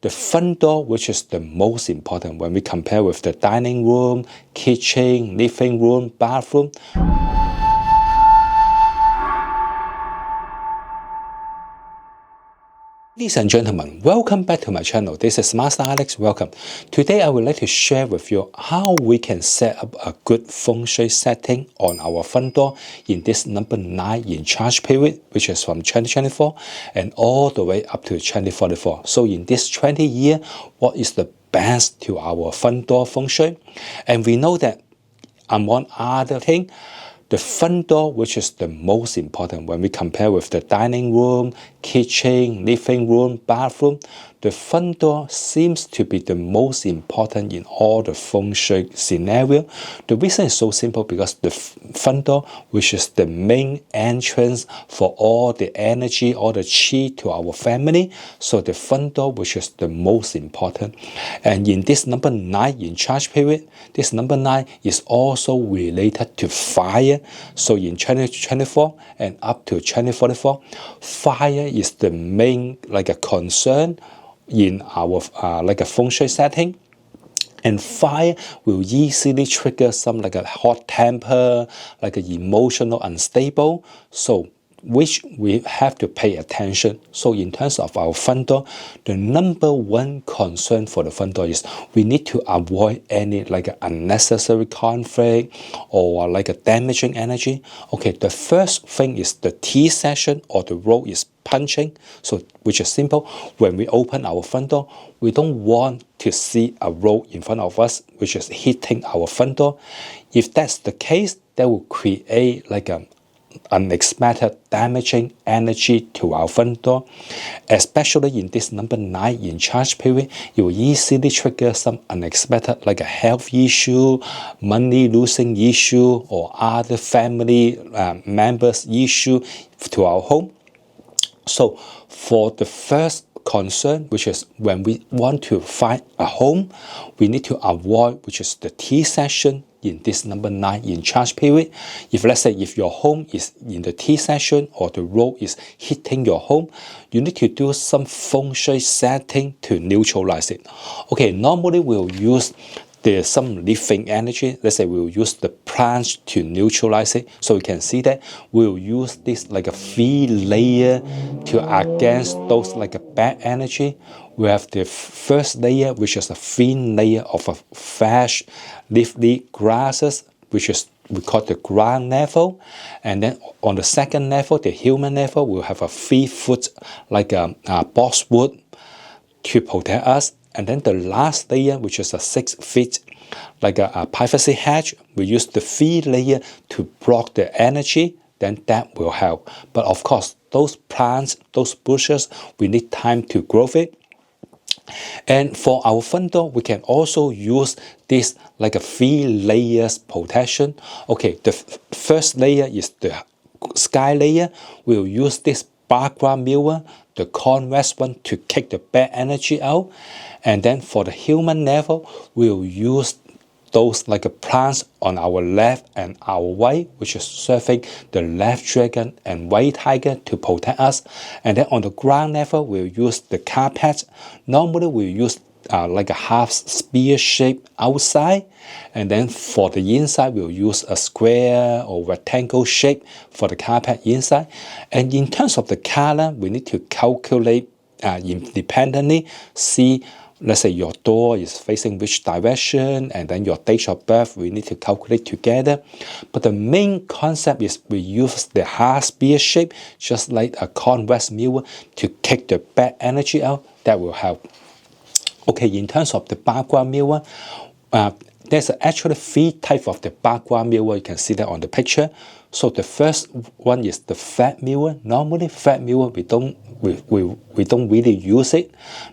the front door, which is the most important when we compare with the dining room, kitchen, living room, bathroom. Ladies and gentlemen, welcome back to my channel. This is Master Alex. Welcome. Today I would like to share with you how we can set up a good Feng Shui setting on our front door in this number 9 in charge period, which is from 2024 and all the way up to 2044. So in this 20 year, what is the best to our front door Feng Shui? And we know that among other things, the front door, which is the most important when we compare with the dining room, kitchen, living room, bathroom, the front door seems to be the most important in all the Feng Shui scenario. The reason is so simple because the front door, which is the main entrance for all the energy, all the chi to our family. So the front door, which is the most important. And in this number 9 in charge period, this number 9 is also related to fire. So in 2024 and up to 2044, fire is the main like a concern in our like a Feng Shui setting. And fire will easily trigger some like a hot temper, like an emotional unstable. So which we have to pay attention. So in terms of our front door, the number one concern for the front door is we need to avoid any like unnecessary conflict or like a damaging energy. Okay, the first thing is the T section or the road is punching. So which is simple. When we open our front door, we don't want to see a road in front of us which is hitting our front door. If that's the case, that will create like a unexpected damaging energy to our front door, especially in this number 9 in charge period. It will easily trigger some unexpected like a health issue, money losing issue, or other family members issue to our home. So for the first concern, which is when we want to find a home, we need to avoid, which is the T section in this number 9 in charge period. If let's say if your home is in the T section or the road is hitting your home, you need to do some Feng Shui setting to neutralize it. Okay, normally we'll use some living energy. Let's say we'll use the plants to neutralize it. So you can see that we'll use this like a 3 layer to against those like a bad energy. We have the first layer, which is a thin layer of a fresh leafy grasses, which is we call the ground level. And then on the second level, the human level, we'll have a 3 foot like a boxwood to protect us. And then the last layer, which is a 6 feet, like a privacy hedge, we use the 3 layer to block the energy, then that will help. But of course, those plants, those bushes, we need time to grow it. And for our front door, we can also use this like a 3 layers protection. Okay, the first layer is the sky layer. We'll use this background mirror, the convex one, to kick the bad energy out. And then for the human level, we'll use those like a plants on our left and our right, which is serving the left dragon and white tiger to protect us. And then on the ground level, we'll use the carpet. Normally we'll use like a half spear shape outside, and then for the inside we'll use a square or rectangle shape for the carpet inside. And in terms of the color, we need to calculate independently. See, let's say your door is facing which direction, and then your date of birth, we need to calculate together. But the main concept is we use the half spear shape, just like a convex mirror, to kick the bad energy out. That will help. Okay, in terms of the background mirror, there's actually 3 types of the background mirror. You can see that on the picture. So the first one is the flat mirror. Normally flat mirror we don't really use it.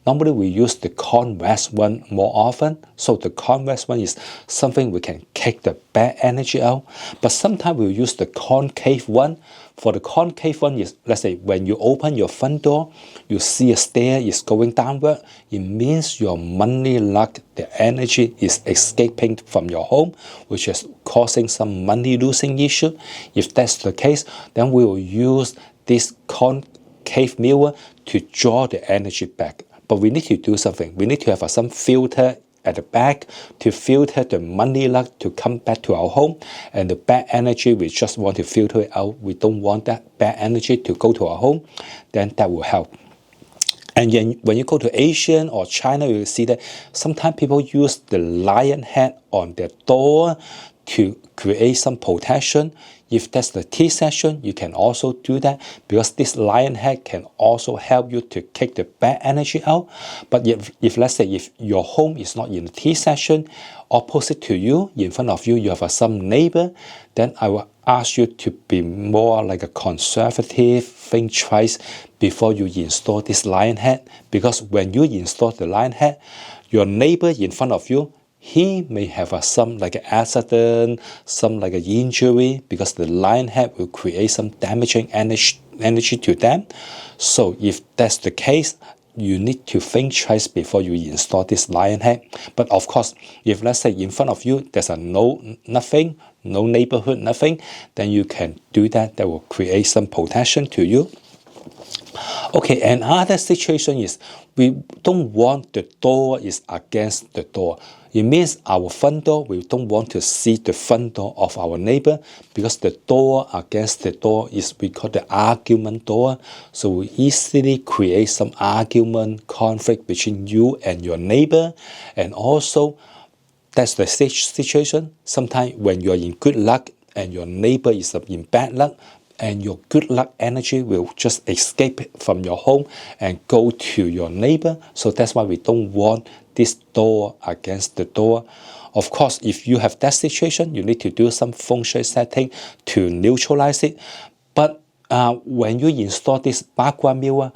Normally we use the convex one more often. So the convex one is something we can kick the bad energy out. But sometimes we'll use the concave one. For the concave one is, let's say when you open your front door, you see a stair is going downward. It means your money luck, the energy is escaping from your home, which is causing some money losing issue. If that's the case, then we will use this concave mirror to draw the energy back. but we need to do something. We need to have some filter at the back to filter the money luck to come back to our home, and the bad energy we just want to filter it out. We don't want that bad energy to go to our home. Then that will help. And then when you go to Asia or China, you will see that sometimes people use the lion head on their door to create some protection. If that's the tea session, you can also do that, because this lion head can also help you to kick the bad energy out. But if let's say if your home is not in the tea session, opposite to you, in front of you, you have some neighbor, then I will ask you to be more like a conservative Feng Shui before you install this lion head. Because when you install the lion head, your neighbor in front of you, he may have some like an accident, some like an injury, because the lion head will create some damaging energy to them. So if that's the case, you need to think twice before you install this lion head. But of course, if let's say in front of you there's nothing, no neighborhood, nothing, then you can do that. That will create some protection to you. Okay, another situation is we don't want the door is against the door. It means our front door, we don't want to see the front door of our neighbor, because the door against the door is we call the argument door. So we easily create some argument, conflict between you and your neighbor. And also, that's the situation. Sometimes when you're in good luck and your neighbor is in bad luck, and your good luck energy will just escape from your home and go to your neighbor. So that's why we don't want this door against the door. Of course, if you have that situation, you need to do some Feng Shui setting to neutralize it. But when you install this background mirror,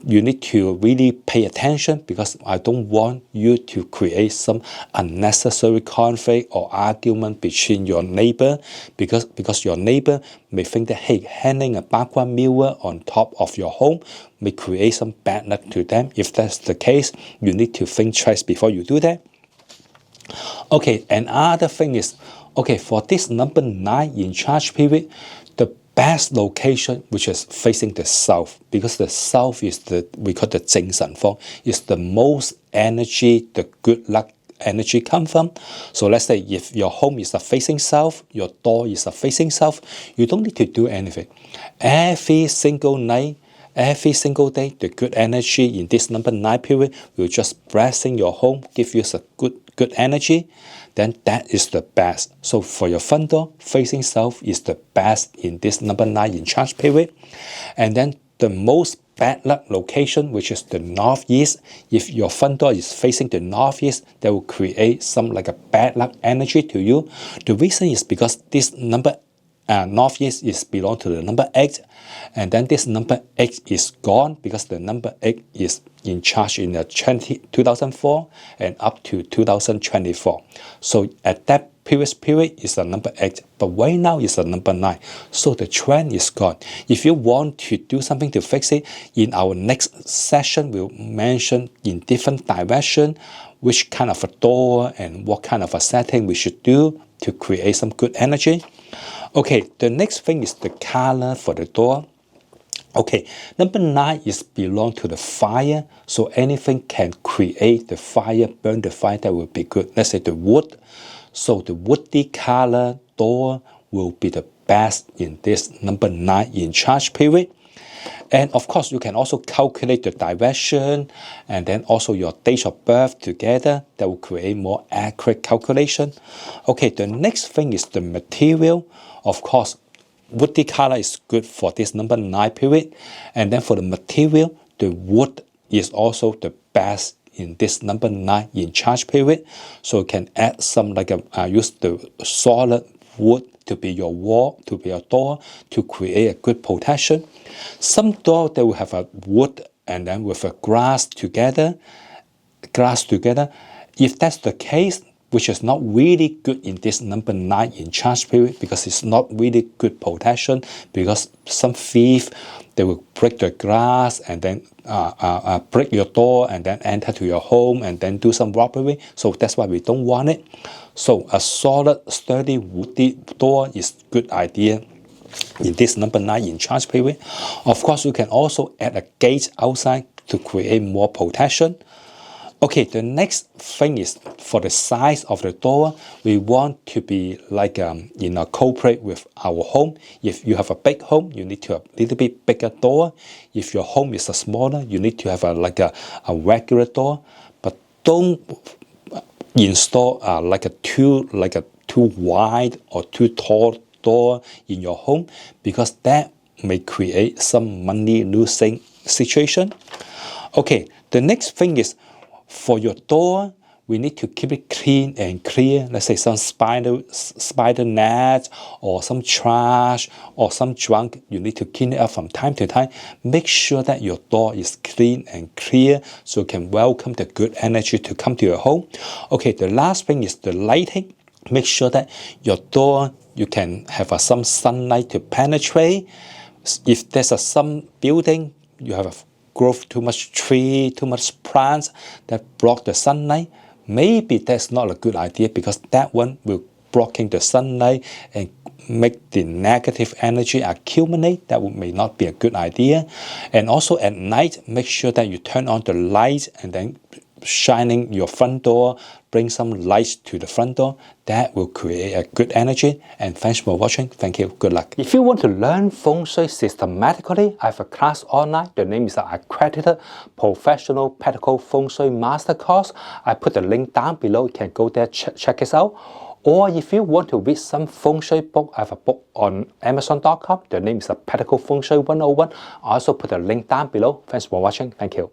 you need to really pay attention, because I don't want you to create some unnecessary conflict or argument between your neighbor, because your neighbor may think that, hey, hanging a background mirror on top of your home may create some bad luck to them. If that's the case, you need to think twice before you do that. Okay, another thing is, okay, for this number 9 in charge period, the best location, which is facing the south, because the south is we call the 精神方, is the most energy, the good luck energy come from. So let's say if your home is facing south, your door is facing south, you don't need to do anything. Every single night, every single day, the good energy in this number 9 period will just blessing your home, give you some good energy. Then that is the best. So for your front door, facing south is the best in this number 9 in charge period. And then the most bad luck location, which is the northeast. If your front door is facing the northeast, that will create some like a bad luck energy to you. The reason is because this number northeast is belong to the number 8, and then this number 8 is gone, because the number 8 is in charge in the 2004 and up to 2024. So at that previous period is the number 8, but right now is the number 9. So the trend is gone. If you want to do something to fix it, in our next session we'll mention in different direction which kind of a door and what kind of a setting we should do to create some good energy. Okay, the next thing is the color for the door. Okay, number 9 is belong to the fire, so anything can create the fire, burn the fire, that will be good. Let's say the wood. So the woody color door will be the best in this number 9 in charge period. And of course, you can also calculate the direction and then also your date of birth together. That will create more accurate calculation. Okay, the next thing is the material. Of course, woody color is good for this number 9 period. And then for the material, the wood is also the best in this number 9 in charge period. So you can add some like use the solid wood to be your wall, to be your door, to create a good protection. Some door they will have a wood and then with a glass together. If that's the case, which is not really good in this number 9 in charge period, because it's not really good protection, because some thief, they will break the glass and then break your door and then enter to your home and then do some robbery. So that's why we don't want it. So a solid, sturdy, woody door is good idea in this number 9 in charge period. Of course, you can also add a gate outside to create more protection. Okay, the next thing is for the size of the door, we want to be like cooperate with our home. If you have a big home, you need to have a little bit bigger door. If your home is a smaller, you need to have a regular door. But don't install a too wide or too tall door in your home, because that may create some money losing situation. Okay, the next thing is, for your door, we need to keep it clean and clear. Let's say some spider net or some trash or some junk. You need to clean it up from time to time. Make sure that your door is clean and clear so you can welcome the good energy to come to your home. Okay, the last thing is the lighting. Make sure that your door, you can have some sunlight to penetrate. If there's some building, you have growth too much tree, too much plants that block the sunlight, maybe that's not a good idea, because that one will blocking the sunlight and make the negative energy accumulate. That may not be a good idea. And also at night, make sure that you turn on the light and then shining your front door, bring some light to the front door. That will create a good energy. And thanks for watching. Thank you. Good luck. If you want to learn Feng Shui systematically, I have a class online. The name is the Accredited Professional Practical Feng Shui Master Course. I put the link down below. You can go there, check it out. Or if you want to read some Feng Shui book, I have a book on Amazon.com. The name is the Practical Feng Shui 101. I also put the link down below. Thanks for watching. Thank you.